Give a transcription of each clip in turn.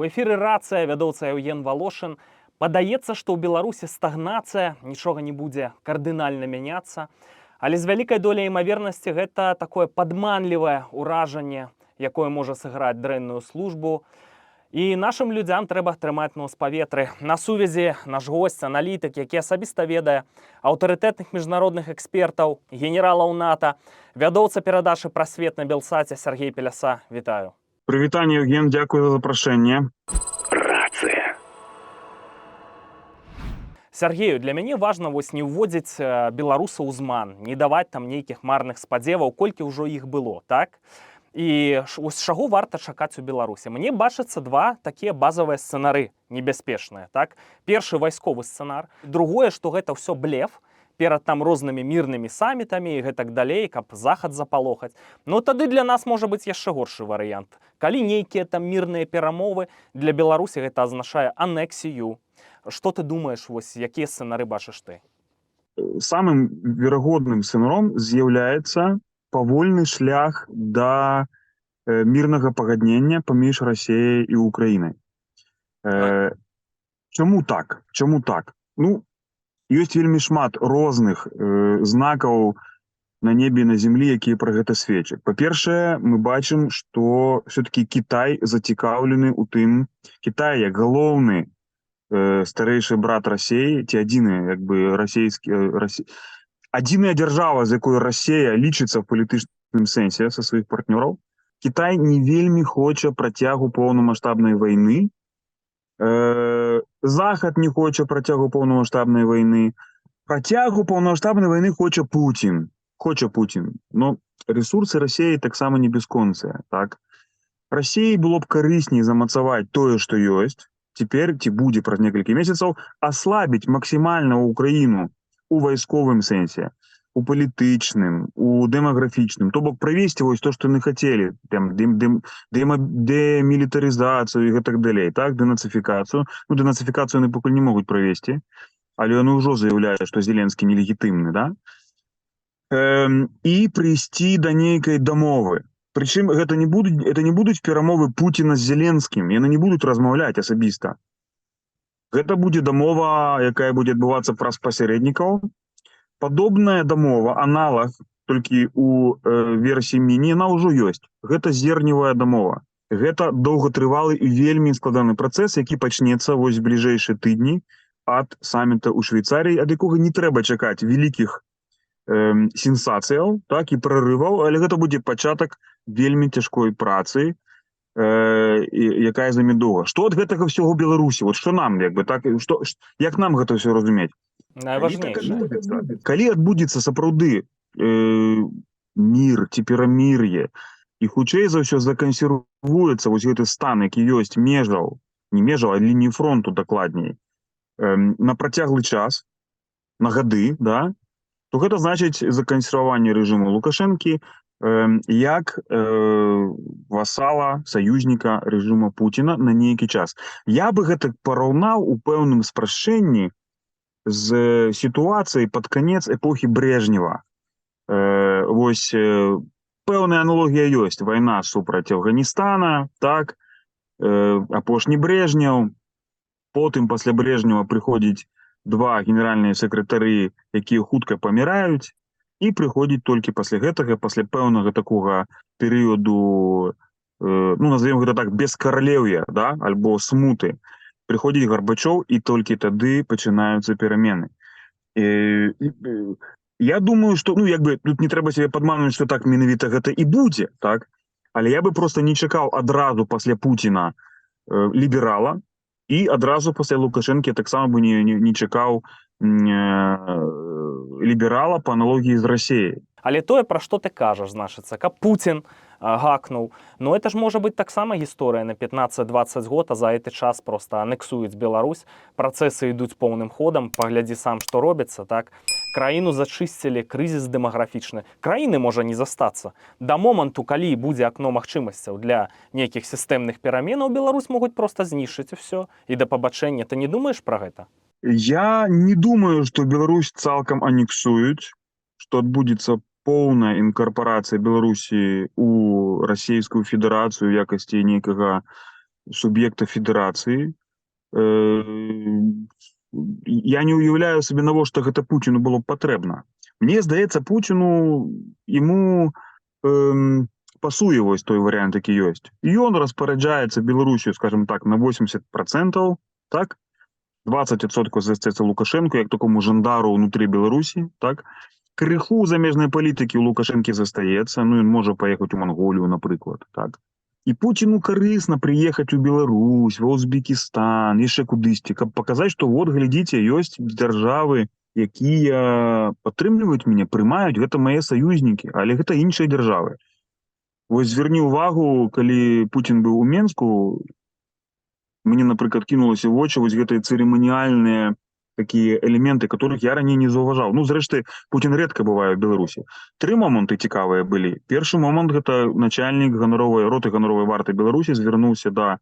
У эфіры рацыя, вядоўца Яўген Валошын. Падаецца, што ў Беларусі стагнацыя, нічога не будзе кардынальна мяняцца. Але з вялікай доляй імавернасці гэта такое падманлівае ўражанне, якое можа сыграць дрэнную службу. І нашым людзям трэба трымаць нос паветры. На сувязі наш госць, аналітык, які асабіста ведае аўтарытэтных міжнародных экспертаў, генералаў НАТО, вядоўца перадачы пра свет на Белсаце Сергей Пеляса. Вітаю. Прывітанне, Евген, дзякую за запрашэнне. Рацыя. Сергею, для мяне важна не ўводзіць беларусаў у зман, не даваць там нейкіх марных спадзеваў, колькі ўжо іх было, так? І з чаго варта чакаць у Беларусі? Мне бачацца два такія базавыя сцэнары небяспечныя, так? Першы вайсковы сцэнар, другое, што гэта ўсё блеф перад там рознымі мірнымі самітамі і гэтак далей, каб захад запалохаць. Ну тады для нас можа быць яшчэ горшы варыянт. Калі нейкія там мірныя перамовы, для Беларусі гэта азначае анексію. Што ты думаеш, якія сцэнары бачыш ты? Самым верагодным сцэнаром з'яўляецца павольны шлях да мірнага пагаднення паміж Расіяй і Украінай. Чаму так? Ну, ёсць вельмі шмат розных знакаў на небе і на зямлі, якія пра гэта сведчаць. Па-першае, мы бачым, што все-таки Кітай зацікаўлены ў тым, Кітай як галоўны старэйшы брат Расіі, ці адзіная адзіная дзяржава, з якой Расія лічыцца ў палітычным сэнсе са сваіх партнёраў. Кітай не вельмі хоча працягу поўнамаштабнай вайны. Захад не хоча працягу поўнамаштабнай вайны. Працягу поўнамаштабнай вайны хоча Путін. Но ресурсы Расіі таксама не бясконцыя, так? Расіі было б карысней замацаваць тое, што ёсць, цяпер, ці будзе праз некалькі месяцаў, аслабіць максімальна Украіну у вайсковым сэнсе, у палітычным, у дэмаграфічным, то бок правесці вось то, што яны хацелі, дэмілітарызацыю і гэтак далей, так, дэнацыфікацыю. Ну, дэнацыфікацыю яны пакуль не могуць правесці, але яны ўжо заяўляюць, што Зеленскі нелегітымны, да? І прыйсці да нейкай дамовы. Прычым гэта не будуць перамовы Пуціна з Зеленскім, яны не будуць размаўляць асабіста. Гэта будзе дамова, якая будзе адбывацца праз пасярэднікаў. Падобная дамова, аналаг, толькі у версіі міні, яна ўжо ёсць. Гэта зерневая дамова. Гэта доўгатрывалы і вельмі складаны працэс, які пачнецца вось бліжэйшыя тыдні ад саміта ў Швейцарыі, ад якога не трэба чакаць вялікіх сенсацыяў, так, і прарываў, але гэта будзе пачатак вельмі цяжкой працы, якая займе доўга. Што ад гэтага ўсяго Беларусі? Вот што нам, як нам гэта ўсё разумець? Найважнейшае. Калі адбудзецца сапраўды мір ці перамір'е, і хутчэй за ўсё закансервуецца вось гэты стан, які ёсць межаў, не межаў, а лініі фронту дакладней, на працяглы час, на гады, да, то гэта значыць закансерваванне рэжыму Лукашэнкі як васала, саюзніка рэжыма Пуціна на нейкі час. Я бы гэта параўнаў у пэўным спрашчэнні з сітуацыяй пад канец эпохі Брежнева. Вось пэўная аналогія ёсць. Вайна супраць Афганістана, так, апошні Брежнеў, потым пасля Брежнева прыходзіць два генеральныя сакратары, якія хутка паміраюць, і прыходзіць толькі пасля гэтага, пасля пэўнага такога перыяду, ну, назовем гэта так, бескаралеўя, да, альбо смуты, прыходзіць Гарбачоў, і толькі тады пачынаюцца перамены. Я думаю, што, ну, тут не трэба сябе падманваць, што так менавіта гэта і будзе, так, але я бы проста не чакаў адразу пасля Пуціна ліберала, і адразу пасля Лукашэнкі таксама бы не чакаў ліберала па аналогіі з Расіяй. Але тое, пра што ты кажаш, значыцца, каб Пуцін гакнуў, ну это ж можа быць таксама гісторыя на 15-20 год, а за гэты час проста анексуюць Беларусь, працэсы ідуць поўным ходам, паглядзі сам, што робіцца, так? Краіну зачысцілі, крызіс дэмаграфічны. Краіны можа не застацца. Да моманту, калі будзе акно магчымасцяў для нейкіх сістэмных пераменаў, Беларусь могуць проста знішчыць усё. І да пабачэння, ты не думаеш пра гэта? Я не думаю, што Беларусь цалкам анексуюць, што адбудзецца поўная інкарпорацыя Беларусі ў Расійскую Федэрацыю ў якасці нейкага суб'екта федэрацыі. Я не уяўляю сабе, навошта гэта Пуціну было б патрэбна. Мне здаецца, Пуціну ему пасуе вось той варыянт, які ёсць. Ён распараджаецца Беларусію, скажем так, на 80%, так? 20% застаецца Лукашенко, як такому жандару ўнутры Беларусі, так? Крыху замежнай палітыкі ў Лукашэнкі застаецца, ну ён можа паехаць у Манголію, напрыклад, так? І Пуціну карысна прыехаць у Беларусь, ва Узбекістан, яшчэ кудысьці, каб паказаць, што вот, глядзіце, ёсць дзяржавы, якія падтрымліваюць мяне, прымаюць, гэта мае саюзнікі, але гэта іншыя дзяржавы. Вось зверні ўвагу, калі Пуцін быў у Менску, мне, напрыклад, кінулася ў вочы вось гэтыя цырыманіяльныя такія элементы, которых я раней не заўважаў. Ну, зрэшты, Пуцін рэдка бывае ў Беларусі. 3 моманты цікавыя былі. Першы момант — гэта начальнік роты ганаровай варты Беларусі звярнуўся да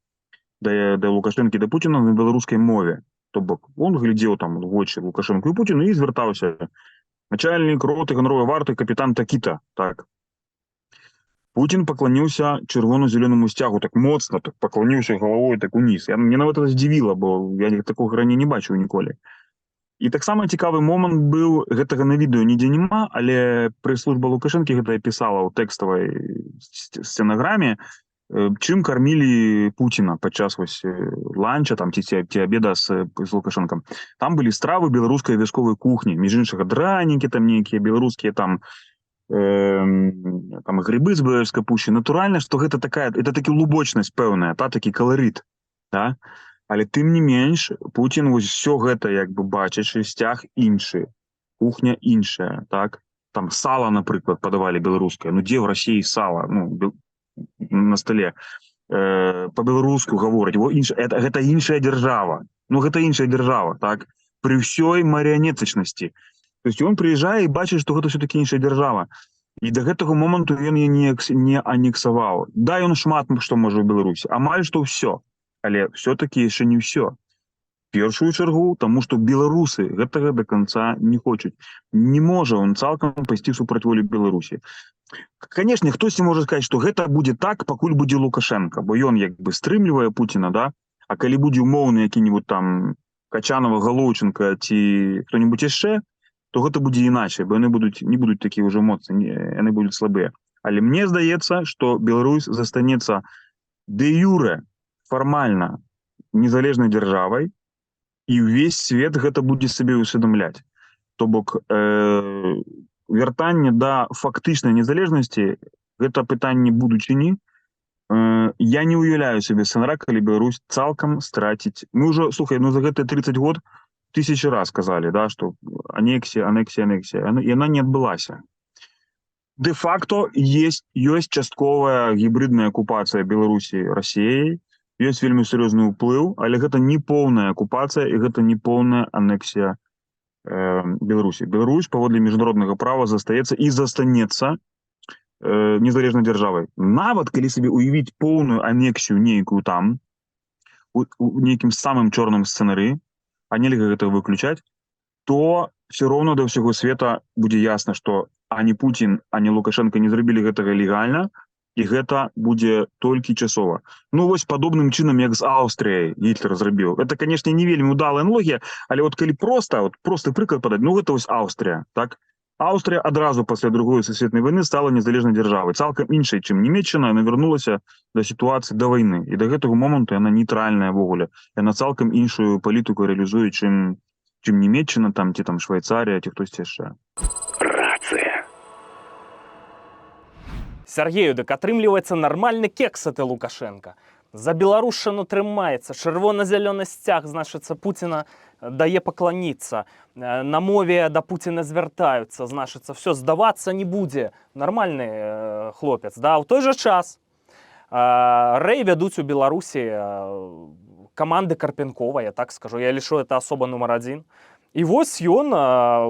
Лукашэнкі, да Пуціна на беларускай мове. То бок, он глядзеў там у вочы Лукашэнку і Пуціну і звяртаўся. Начальнік роты ганаровай варты капітан такі-то, так. Пуцін пакланіўся чырвона-зелёнаму сцягу, так моцна, так пакланіўся галавой так уніз. Мне нават это здзівіла, бо я такога раней не бачыў ніколі. І таксама цікавы момант быў, гэтага на відэо нідзе няма, але прэс-служба Лукашэнкі гэта пісала ў тэкставай сцэнаграме, чым кармілі Пуціна падчас вось ланча там ці абеда з Лукашэнкам. Там былі стравы беларускай вясковай кухні, між іншага дранікі там нейкія беларускія там грибы з бэльскай пушчы. Натуральна, што гэта такі лубочнасць пэўная, такі каларыт, да? Але тым не менш, Пуцін вось усё гэта як бы бачачы, сцяг іншы, кухня іншая, так? Там сала, напрыклад, падавалі беларускае. Ну, дзе ў Расіі сала? Ну, на стале. Па-беларуску гавораць. Гэта іншая дзяржава. Ну, гэта іншая дзяржава, так? Пры ўсёй марыянетачнасці. То есть ён прыязджае і бачыць, што гэта ўсё-такі іншая дзяржава. І да гэтага моманту ён не анексаваў. Да, ён шмат што можа ў Беларусі. Амаль што ўсё. Але все-таки яшчэ не ўсё. Першую чаргу, таму што беларусы гэтага да канца не хочуць. Не можа он цалкам пайсці супраць волі Беларусі. Канешне, хтосьці можа сказаць, што гэта будзе так, пакуль будзе Лукашенко, бо ён як бы стрымлівае Пуціна, да? А калі будзе умоўны які-нибудь там Качанова, Галоўченка ці хто-нибудь яшчэ, то гэта будзе іначай, бо яны не будуць такія ўжо моцныя, яны будуць слабыя. Але мне здаецца, што Беларусь застанецца дэ-юрэ фармальна незалежнай дзяржавай, і ўвесь свет гэта будзе сабе усведамляць. То бок, вяртанне да фактычнай незалежнасці — гэта пытанне будучыні. Я не уяўляю сабе сцэнарый, калі Беларусь цалкам страціць. Мы ўжо, слухай, за гэтыя 30 год 1000 раз казалі, да, што анексія. Яна не адбылася. Дэ-факто ёсць частковая гібридная акупацыя Беларусі Расіяй, ёсць вельмі сур'ёзны ўплыў, але гэта не поўная акупацыя і гэта не поўная анексія Беларусі. Беларусь паводле міжнароднага права застаецца і застанецца незалежнай дзяржавай. Нават калі сабе уявіць поўную анексію нейкую там, у нейкім самым чорным сцэнары, а нельга гэта выключаць, то все роўна да ўсяго света будзе ясна, што ані Пуцін, ані Лукашенко не зрабілі гэтага легальна, і гэта будзе толькі часова. Ну, вось падобным чынам, як з Аўстрыяй Гітлер зрабіў. Это, канешне, не вельмі ўдалая аналогія, але от калі просты прыклад падаць, ну, гэта вось Аўстрыя, так? Аўстрыя адразу пасля Другой сусветнай вайны стала незалежнай дзяржавай, цалкам іншай, чым Нямецчына. Яна вярнулася да сітуацыі да вайны. І да гэтага моманту яна нейтральная ўвогуле. Яна цалкам іншую палітыку рэалізуе, чым Нямецчына, там, ці там Швайцарія, ці хтосьці яшчэ. Рацыя. Сергею, дык атрымліваецца нармальны кексаты Лукашенко. За беларушчыну трымаецца, чырвона-зялёны сцяг, значыцца, Пуціна дае пакланіцца. На мове да Пуціна звяртаюцца, значыцца, все, здавацца не будзе. Нармальны хлопец, да? У той жа час Рэй вядуць у Беларусі каманды Карпенкова, я так скажу. Я лічу, это асоба нумар 1. І вось ён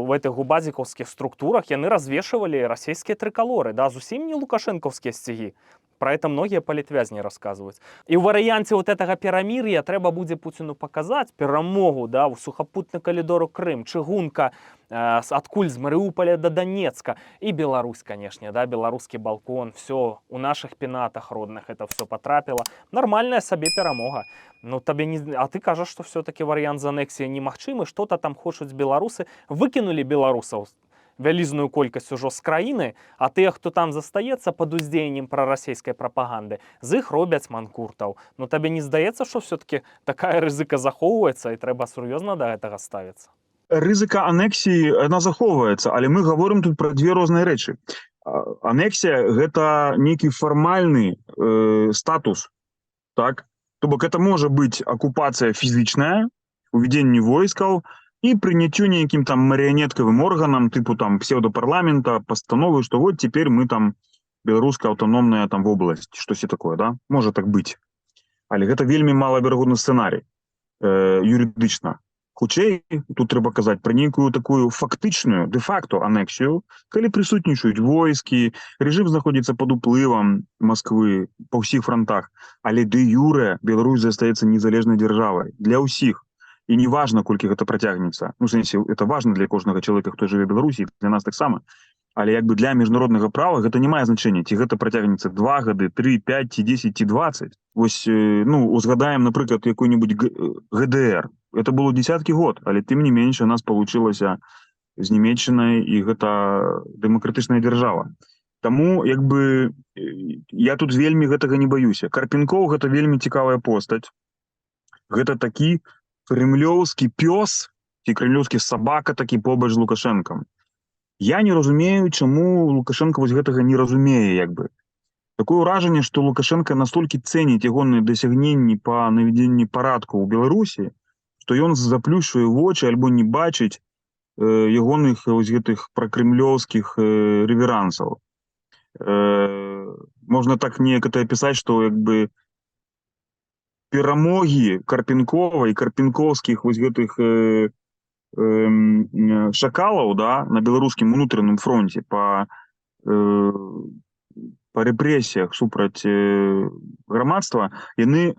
в этих губазікаўскіх структурах яны развешивалі расійскія трыкалоры, да, зусім не лукашэнкаўскія сцягі. Про это многія палітвязні расказваюць. І ў варыянце вот гэтага перамір'я трэба будзе Пуціну паказаць перамогу, да, ў сухапутны калідор у Крым, чыгунка адкуль з Марыуполя до Донецка і Беларусь, канешне, да, беларускі балкон, все у наших пенатах родных это все потрапіла. Нормальная сабе перамога. Ну, табе не... А ты кажаш, што все-таки варыянт з анексіяй немагчымы, што-то там хочуць беларусы, выкінулі беларусаў вялізную колькасць ужо з краіны, а тыя, хто там застаецца пад уздзеяннем прарасійскай прапаганды, з іх робяць манкуртаў. Ну, табе не здаецца, што все-таки такая рызыка захоўваецца і трэба сур'ёзна да гэтага ставіцца? Рызыка анексіі, она захоўваецца, але мы гаворым тут пра дзве розныя рэчы. Анексія – гэта нейкі фармальны статус, так? То бок, это можа быць акупацыя фізічная, увядзенне войскаў, і прыняццю нейкім там марыянеткавым органам, типу там псевдопарламента, пастановы, што вот теперь мы там беларуская аўтаномная там вобласць, штосьці такое, да? Можа так быць. Але гэта вельмі малаверагодны сцэнарый юрыдычна. Хутчэй, тут трэба казаць пра нейкую такую фактычную, дэ-факто анексію, калі прысутнічаюць войскі, рэжым знаходзіцца пад уплывам Масквы па ўсіх фронтах, але дэ-юрэ Беларусь застаецца незалежнай дзяржавай для ўсіх. І не важна, колькі гэта працягнецца. Ну, в сэнсе, это важна для кожнага чалавека, хто жыве ў Беларусі, для нас таксама. Але як бы для міжнароднага права гэта не мае значэння, ці гэта працягнецца 2 гады, 3, 5, ці 10, ці 20. Вось, ну, узгадаем, напрыклад, якой-нибудь ГДР. Это было десяткі год, але тым не менш у нас получилася з Нямецчынай, і гэта дэмакратычная дзяржава. Таму, як бы, я тут вельмі гэтага не баюся. Карпенкоў гэта вельмі цікавая постаць. Гэта такі крымлёўскі пёс, ці крымлёўскі сабака такі побач з Лукашэнкам. Я не разумею, чаму Лукашенко вось гэтага не разумее, як бы. Такое ўражанне, што Лукашенко настолькі цэніць ягоныя дасягненні па навядзенні парадку ў Беларусі, што ён заплюшчвае вочы альбо не бачыць ягоных вось гэтых пракрымлёўскіх рэверансаў. Можна так неяк это апісаць, што як бы перамогі Карпенкова і карпенковскіх вось гэтых шакалаў, да, на беларускім унутраным фронте па рэпрэсіях супраць грамадства, яны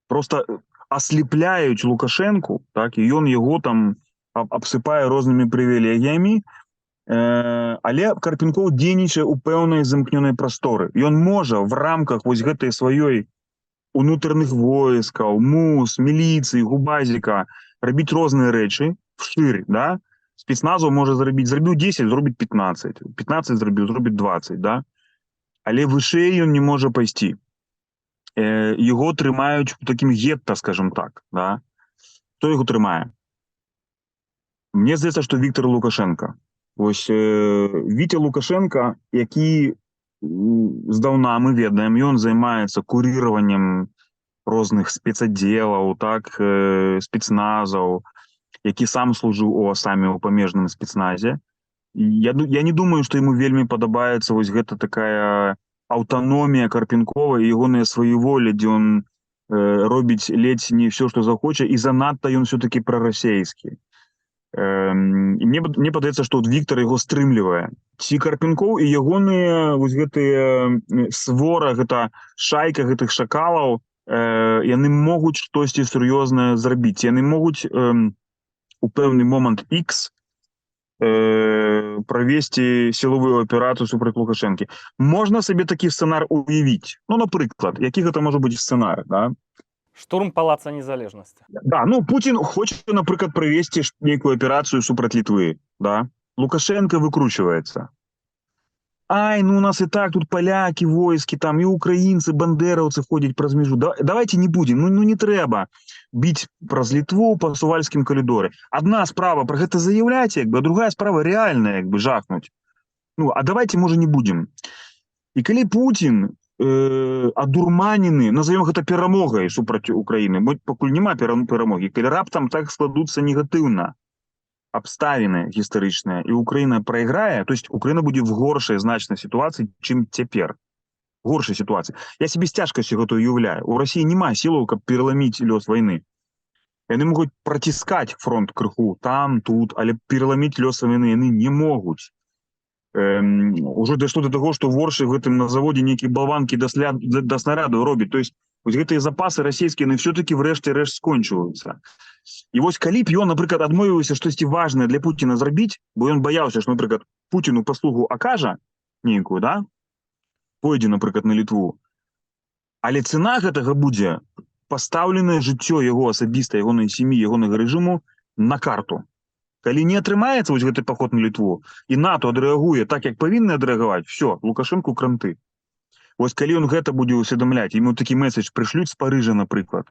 просто аслепляюць Лукашэнку, так, і ён яго там абсыпае рознымі прывілегіямі, але Карпенкоў дзейнічае ў пэўнай замкнёнай прасторы. Ён можа в рамках вось гэтай сваёй унутраных войскаў, МУС, міліцыі, губазіка рабіць розныя рэчы вшырь, да? Спецназу можа зрабіў 10, зробіць 15, 15 зробіць 20, да? Але вышэй ён не можа пайсці. Яго трымаюць у такім гетта, скажем так, да? Хто яго трымае? Мне здаецца, што Віктор Лукашенко. Вось Вітя Лукашенко, які здаўна мы ведаем, ён займаецца куріраваннем розных спецадзелаў, так, спецназаў, які сам служыў у АСАМе ў памежным спецназе. Я не думаю, што яму вельмі падабаецца вось гэта такая аўтаномія Карпенкова і ягоныя сваеволі, дзе ён робіць ледзь не ўсё, што захоча, і занадта ён все-таки прарасейскі. І мне падаецца, што Віктор яго стрымлівае. Ці Карпенкоў і ягоныя вось гэтыя свора, гэта шайка гэтых шакалаў, яны могуць штосьці сур'ёзнае зрабіць. Яны могуць у пэўны момант X правесці сіловую аперацыю супраць Лукашэнкі. Можна сабе такі сцэнар уявіць. Ну, напрыклад, які гэта можа быць сцэнар, да? Штурм палаца незалежнасці. Да, ну, Путін хоча, напрыклад, правесці нейкую аперацыю супраць Літвы, да? Лукашенко выкручваецца. Ай, ну у нас і так тут палякі, войскі, там і украінцы, бандераўцы ходзяць праз мяжу. Давайте не будем, ну не трэба біць праз Літву па Сувальскім калідоры. Адна справа пра гэта заяўляць, як бы, а другая справа рэальная, як бы, жахнуць. Ну, а давайте, можа, не будем. І калі Путін адурманены, назовем гэта перамогай супраць Украіны, бо пакуль няма перамогі, калі раптам так складуцца негатыўна абставіны гістарычныя, і Украіна прайграе, то есть Украіна будзе в горшай значнай сітуацыі, чым цяпер. Горшай сітуацыі. Я себе з цяжкасцю гэта уяўляю. У Расіі няма сілаў, каб пераламіць лёс вайны. Яны могуць праціскаць фронт крыху там, тут, але пераламіць лёс вайны яны не могуць. Уже дайшло до таго, што воршы гэтым на заводзе нейкія балванкі да снарядаў робяць. То есть вось гэтыя запасы расійскія, яны все-таки врэшце рэшт скончваюцца. І вось калі б ён, напрыклад, адмовіўся штосьці важнае для Пуціна зрабіць, бо ён баяўся, што, напрыклад, Пуціну паслугу акажа нейкую, да, пойдзе, напрыклад, на Літву, але цена гэтага будзе пастаўленае жыццё яго асабіста, ягонай сям'і, ягонага рэжыму на карту. Калі не атрымаецца вось гэты паход на Літву, і НАТО адрэагуе так, як павінны адрэагаваць, все, Лукашэнку кранты. Вось калі ён гэта будзе усведамляць, ему такі месседж прышлюць з Парыжа, напрыклад,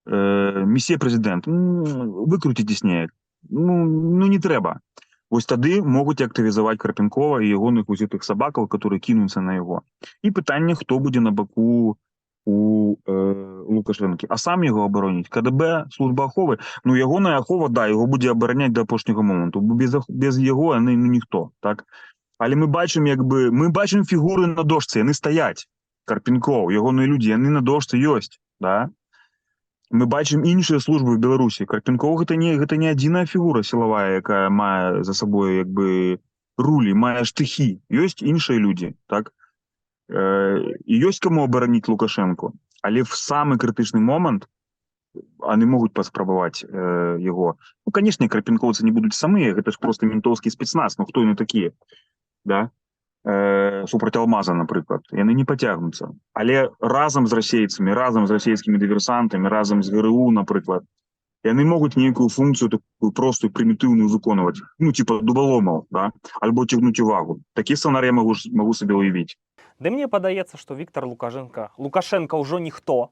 месье прэзідэнт, выкруціцесь неяк, ну не трэба. Вось тады могуць актывізаваць Карпенкова і ягоных вось гэтых сабакаў, которые кінуцца на яго. І пытанне, хто будзе на баку у Лукашэнкі. А сам яго абароніць? КДБ, служба аховы? Ну, ягоная ахова, да, яго будзе абараняць да апошняга моманту. Без яго яны ніхто, так? Але мы бачым, мы бачым фігуры на дошцы, яны стаяць. Карпенков, ягоныя людзі, яны на дошцы ёсць, да? Мы бачым іншыя службы в Беларусі. Карпенков гэта не адзіная фігура сілавая, якая мае за сабой рулі, мае штыхі. Ёсць іншыя людзі, так? І ёсць каму абараніць Лукашэнку, але в самы крытычны момант они могуць паспрабаваць яго. Ну, канешне, карпенкоўцы не будуць самыя, гэта ж проста ментоўскі спецназ, ну хто яны такія, да? Супраць Алмаза, напрыклад, яны не пацягнуцца. Але разам з расейцамі, разам з расійскімі дыверсантамі, разам з ГРУ, напрыклад, яны могуць нейкую функцію такую простую, прымітыўную выконваць, ну, типа дубаломаў, да? Альбо цягнуць увагу. Такі сцэнар я магу сабе ўявіць. Ды мне падаецца, што Віктор Лукашенка ўжо ніхто,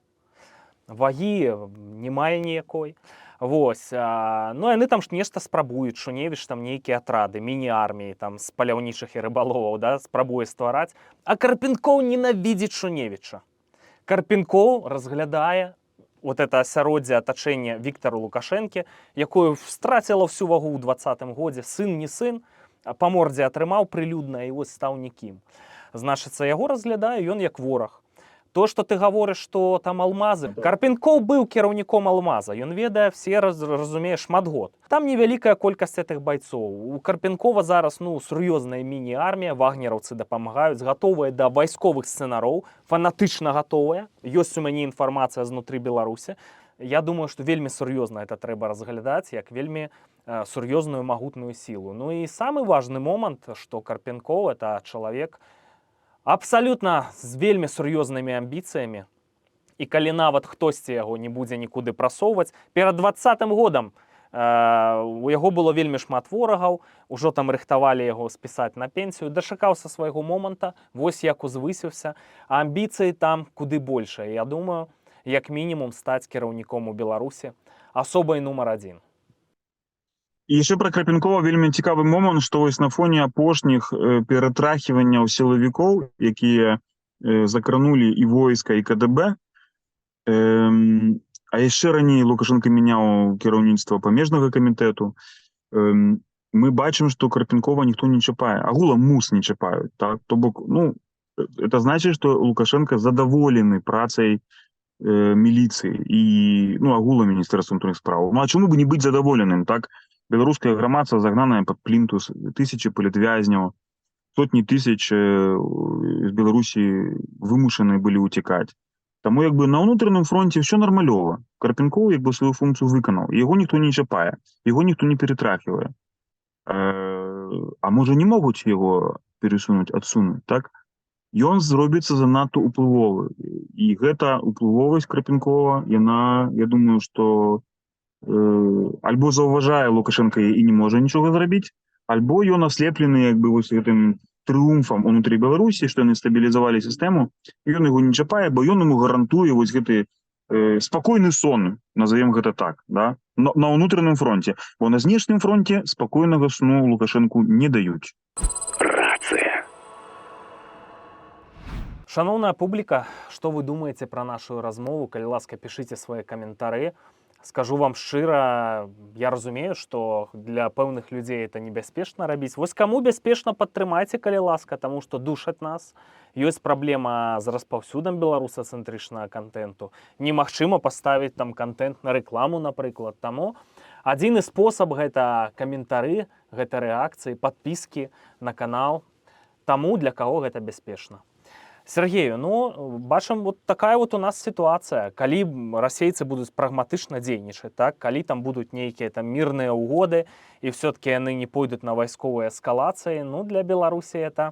вагі не мае ніякой. Вось, ну яны там ж нешта спрабуюць, Шуневіч там нейкія атрады, міні-арміі там з паляўнічых і рыбаловаў, да, спрабуе ствараць, а Карпенков ненавідзіць Шуневіча. Карпенков разглядае вот это асяроддзе атачэння Віктора Лукашэнкі, якое страціла всю вагу ў 20-м годзе, сын не сын, па мордзе атрымаў прылюдна і вось стаў нікім. Значыцца, яго разглядае ён як вораг. То, што ты гаворыш, што там алмазы. Карпенков быў кіраўніком алмаза. Ён ведае все, разумее, шмат год. Там невялікая колькасць гэтых байцоў. У Карпенкова зараз, ну, сур'ёзная міні-армія, вагнераўцы дапамагаюць, гатовыя да вайсковых сцэнароў, фанатычна гатовыя. Ёсць у мяне інфармацыя знутры Беларусі. Я думаю, што вельмі сур'ёзна это трэба разглядаць, як вельмі сур'ёзную магутную сілу. Ну і самы важны момант, што Карпенков это чалавек абсалютна з вельмі сур'ёзнымі амбіцыямі. І калі нават хтосьці яго не будзе нікуды прасоўваць, перад 20-м годам у яго было вельмі шмат ворагаў, ужо там рыхтавалі яго спісаць на пенсію, дачакаўся свайго моманта, вось як узвысіўся, а амбіцыі там куды большыя. Я думаю, як мінімум стаць кіраўніком у Беларусі асобай нумар 1. І яшчэ пра Карпенкова вельмі цікавы момант, што вось на фоне апошніх ператрахіванняў сілавікоў, якія закранулі і войска, і КДБ, а яшчэ раней Лукашенко мяняў кіраўніцтва памежнага камітэту, мы бачым, што Карпенкова ніхто не чапае, агулам МУС не чапаюць, так? То бок, ну, это значыць, што Лукашенко задаволены працай міліцыі і, ну, агулам міністэрства ўнутраных спраў. Ну, а чаму бы не быць задаволеным, так? Беларускае грамадства загнанае пад плінтус, тысячы палітвязняў, сотні тысяч з Беларусі вымушаныя былі ўцякаць. Таму на ўнутраным фронте все нармалёва. Карпенков сваю функцію выканаў. Яго ніхто не чапае, яго ніхто не ператрахівае. А можа не могуць яго пересунуць, адсунуць, так? Ён зробіцца занадта уплывовы. І гэта уплывовасць Карпенкова, яна, я думаю, што альбо заўважае Лукашенка і не можа нічога зрабіць, альбо ён аслеплены вось гэтым трыумфам унутры Беларусі, што яны стабілізавалі сістэму, і ён яго не чапае, бо ён яму гарантуе вось гэты спакойны сон, назовем гэта так, да? На ўнутраным фронте. Бо на знешнім фронте спакойнага сну Лукашенку не даюць. Рацыя. Шановная публіка, што вы думаеце пра нашу размову? Калі ласка, пішыце свае каментары. Скажу вам шчыра, я разумею, што для пэўных людзей это небяспечна рабіць. Вось каму бяспечна, падтрымайце, калі ласка, таму што душаць нас. Ёсць праблема з распаўсюдам беларусацэнтрычнага кантэнту. Немагчыма паставіць там кантэнт на рэкламу, напрыклад, таму. Адзіны спосаб гэта каментары, гэта рэакцыі, падпіскі на канал таму, для каго гэта бяспечна. Сергею, ну, бачым, вот такая вот у нас сітуацыя. Калі расейцы будуць прагматычна дзейнічаць, так? Калі там будуць нейкія там мірныя ўгоды, і все-таки яны не пойдуць на вайсковыя эскалацыі, ну, для Беларусі это...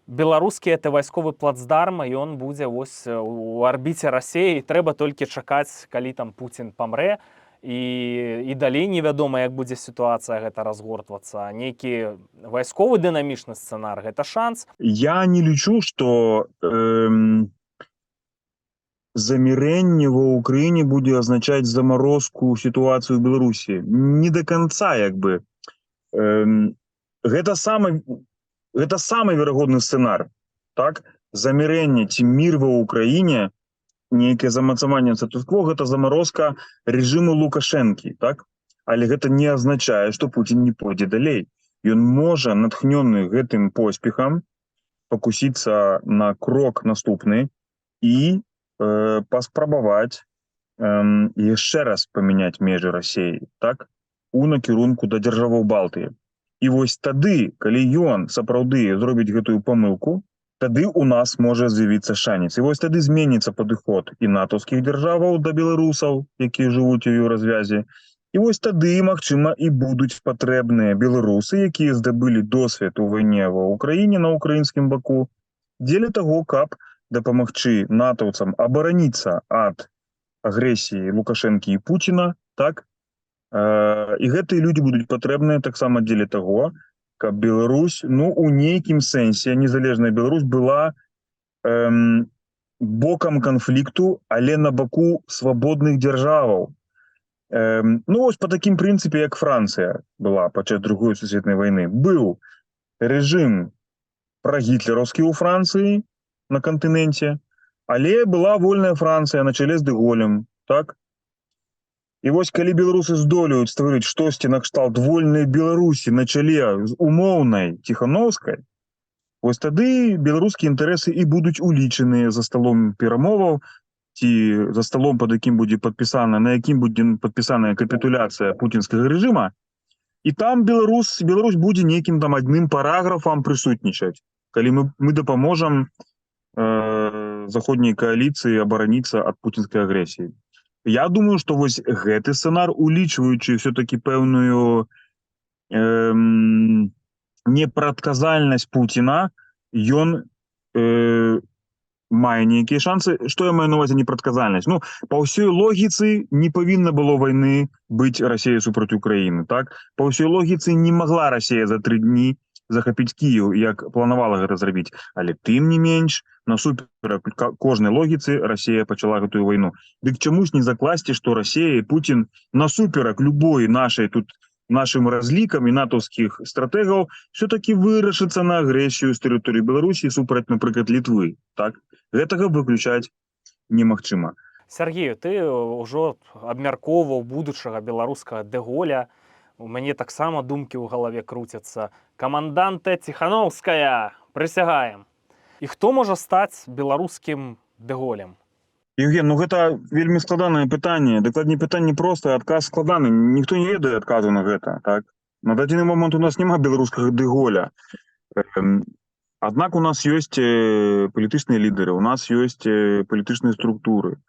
Беларускі это вайсковы плацдарм, і ён будзе вось у арбіце Расіі. Трэба толькі чакаць, калі там Пуцін памрэ, і далей невядома, як будзе сітуацыя гэта разгортвацца. Нейкі вайсковы дынамічны сцэнар, гэта шанс. Я не лічу, што замірэнне ва ўкраіне будзе азначаць замарозку сітуацыю ў Беларусі. Не да канца, як бы. Гэта самы верагодны сцэнар, так? Замірэнне ці мір ва ўкраіне, нейкае замацаванне статус-кво, гэта замарозка рэжыму Лукашэнкі, так? Але гэта не азначае, што Пуцін не пойдзе далей. Ён можа, натхнёны гэтым поспехам, пакусіцца на крок наступны і паспрабаваць яшчэ раз памяняць межы Расіі, так? У накірунку да дзяржаваў Балтыі. І вось тады, калі ён сапраўды зробіць гэтую памылку, тады у нас можа з'явіцца шанец. І вось тады зменіцца падыход і натаўскіх дзяржаваў да беларусаў, якія жывуць у еўразвязе. І вось тады, магчыма, і будуць патрэбныя беларусы, якія здабылі досвед у вайне ва ўкраіне на ўкраінскім баку, дзеля таго, каб дапамагчы натаўцам абараніцца ад агрэсіі Лукашэнкі і Пуціна, так? І гэтыя людзі будуць патрэбныя таксама дзеля таго, каб Беларусь, ну, у нейкім сэнсе, незалежная Беларусь была бокам канфлікту, але на баку свабодных дзяржаваў. Ну, ось па такім прынцыпе, як Францыя была падчас Другой сусветнай вайны. Быў рэжым прагітлераўскі ў Францыі на кантыненце, але была вольная Францыя на чале з Дэ-Голем, так? І вось калі беларусы здолеюць стварыць штосьці накшталт вольнай Беларусі на чале з умоўнай Ціхановскай, вось тады беларускія інтарэсы і будуць улічаныя за сталом перамоваў, ці за сталом, пад якім будзе падпісана, на якім будзе падпісаная капітуляцыя пуцінскага рэжыма, і там Беларусь будзе нейкім там адным параграфам прысутнічаць, калі мы дапаможам заходняй кааліцыі абараніцца ад пуцінскай агрэсіі. Я думаю, што вось гэты сцэнар, улічваючы все-таки пэўную непрадказальнасць Пуціна, ён мае нейкія шансы. Што я маю на увазе непрадказальнасць? Ну, па ўсёй логіцы не павінна было вайны быць Расія супраць Украіны, так? Па ўсёй логіцы не магла Расія за 3 дні захапіць Кіеў, як планавала гэта зрабіць. Але тым не менш, насуперак кожнай логіцы Расія пачала гэтую вайну. Дык чамусь не закласці, што Расія і Пуцін насуперак любой нашым разлікам і натаўскіх стратэгаў все-таки вырашыцца на агрэсію з тэрыторыі Беларусі супраць, напрыклад, Літвы. Так? Гэтага выключаць немагчыма. Сергею, ты ўжо абмяркоўваў будучага беларускага Дэ-Голя. У мяне таксама думкі ў галаве круцяцца. Каманданта Ціхановская, прысягаем. І хто можа стаць беларускім Дэ-Голем? Евген, ну гэта вельмі складанае пытанне. Дакладней, пытанне простае, адказ складаны. Ніхто не ведае адказу на гэта, так? На дадзены момант у нас няма беларускага Дэ-Голя. Аднак у нас ёсць палітычныя лідары, у нас ёсць палітычныя структуры.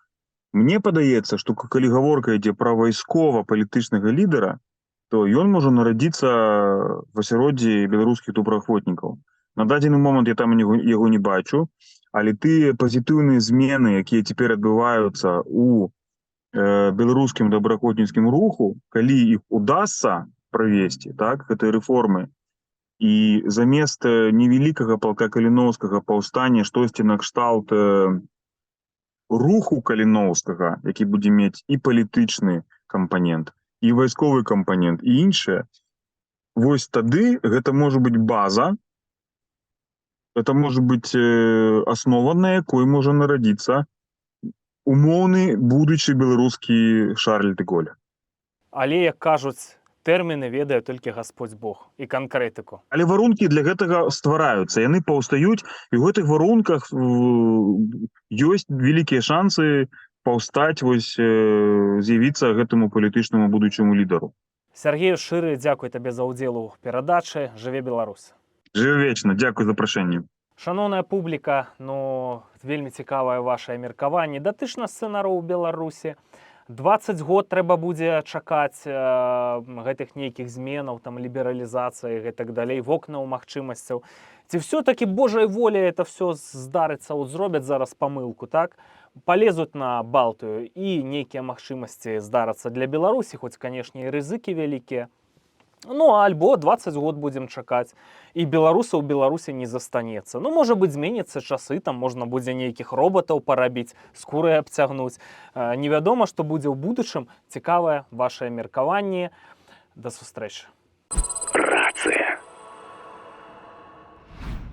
Мне падаецца, што калі гаворка ідзе пра вайскова-палітычнага лідара, то ён можа нарадзіцца в асяроддзі беларускіх добраахвотнікаў. На дадзены момант я там яго не бачу, але тыя пазітыўныя змены, якія цяпер адбываюцца ў беларускім добраахвотніцкім руху, калі іх удасца правесці, так, гэтыя рэформы, і замест невялікага палка Каліноўскага паўстання штосьці накшталт руху Каліноўскага, які будзе мець і палітычны кампанент, і вайсковы кампанент, і іншае, вось тады гэта можа быць база, гэта можа быць аснова, на якой можа нарадзіцца умоўны будучы беларускі Шарль дэ Голь. Але, як кажуць, тэрміны ведае толькі Гасподзь Бог і канкрэтыку. Але варункі для гэтага ствараюцца, яны паўстаюць, і ў гэтых варунках ёсць вялікія шансы паўстаць, вось з'явіцца гэтаму палітычнаму будучаму лідару. Сергею, шчыры дзякуй табе за ўдзел у перадачы. Жыве Беларусь. Жыве вечна, дзякуй за прашэнне. Шаноўная публіка, ну, вельмі цікавае вашае меркаванне датычна сцэнару ў Беларусі. 20 год трэба будзе чакаць гэтых нейкіх зменаў, там, лібералізацыі і так далей, вокнаў магчымасцяў. Ці все-таки Божай волей это все здарыцца, от зробяць зараз памылку, так? Полезуць на Балтыю і нейкія магчымасці здарацца для Беларусі, хоць, канешне, і рызыкі вялікія. Ну, альбо 20 год будзем чакаць, і беларусаў у Беларусі не застанецца. Ну, можа быць, зменяцца часы, там можна будзе нейкіх роботаў парабіць, скуры абцягнуць. Невядома, што будзе ў будучым. Цікавае вашае меркаванне. Да сустрэчы.